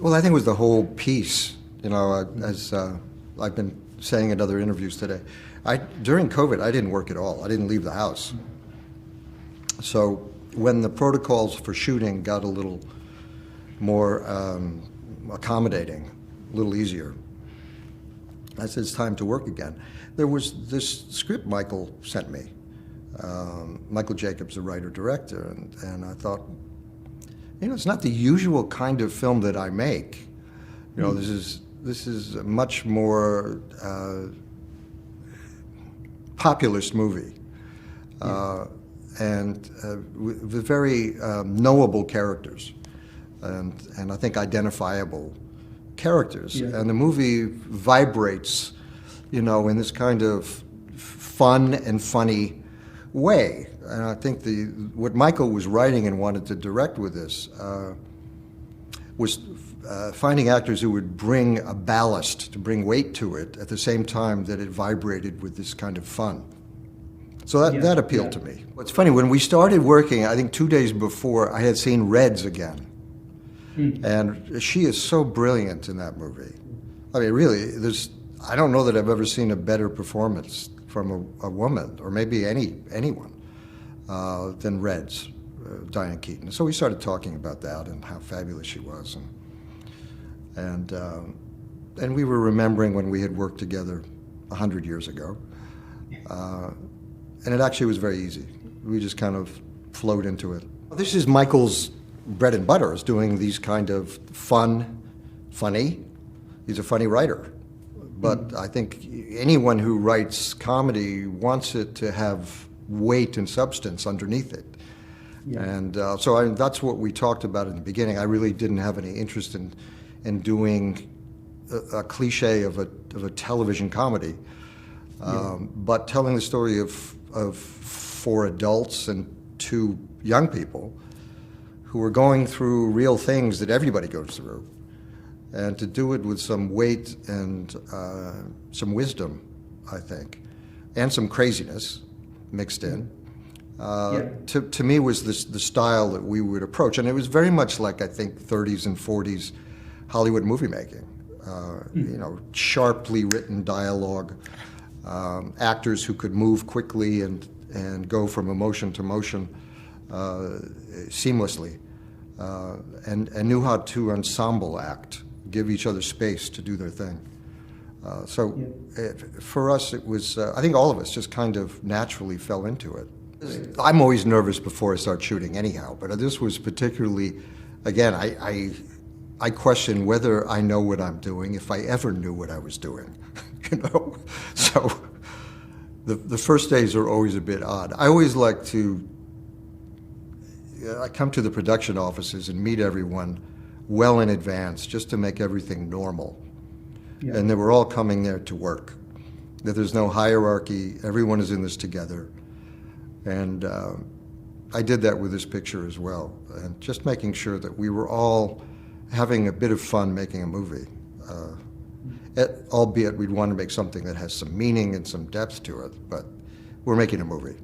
Well, I think it was the whole piece. You know, as I've been saying in other interviews today, during COVID, I didn't work at all. I didn't leave the house. So when the protocols for shooting got a little more accommodating, a little easier, I said, it's time to work again. There was this script Michael sent me. Michael Jacobs, the writer-director, and I thought, you know, it's not the usual kind of film that I make. You know, this is a much more populist movie, and with very knowable characters, and I think identifiable characters. Yeah. And the movie vibrates, you know, in this kind of fun and funny way. And I think what Michael was writing and wanted to direct with this was finding actors who would bring a ballast, to bring weight to it, at the same time that it vibrated with this kind of fun. So that appealed to me. It's funny, when we started working, I think 2 days before, I had seen Reds again. And she is so brilliant in that movie. I mean, really, I don't know that I've ever seen a better performance from a woman, or maybe anyone, than Reds, Diane Keaton. So we started talking about that and how fabulous she was, and we were remembering when we had worked together 100 years ago, and it actually was very easy. We just kind of flowed into it. This is Michael's bread and butter, is doing these kind of funny. He's a funny writer. But I think anyone who writes comedy wants it to have weight and substance underneath it. Yeah. And that's what we talked about in the beginning. I really didn't have any interest in doing a cliche of a television comedy, but telling the story of 4 adults and 2 young people who are going through real things that everybody goes through. And to do it with some weight and some wisdom, I think, and some craziness mixed in, to me was the style that we would approach. And it was very much like, I think, 30s and 40s Hollywood movie making. You know, sharply written dialogue, actors who could move quickly and go from emotion to motion seamlessly, and knew how to ensemble act. Give each other space to do their thing. For us, it was, I think all of us just kind of naturally fell into it. I'm always nervous before I start shooting anyhow, but this was particularly, again, I question whether I know what I'm doing, if I ever knew what I was doing, you know? So the first days are always a bit odd. I always like to, I come to the production offices and meet everyone well in advance, just to make everything normal. Yeah. And that we're all coming there to work, that there's no hierarchy, everyone is in this together. And I did that with this picture as well, and just making sure that we were all having a bit of fun making a movie, albeit we'd want to make something that has some meaning and some depth to it, but we're making a movie.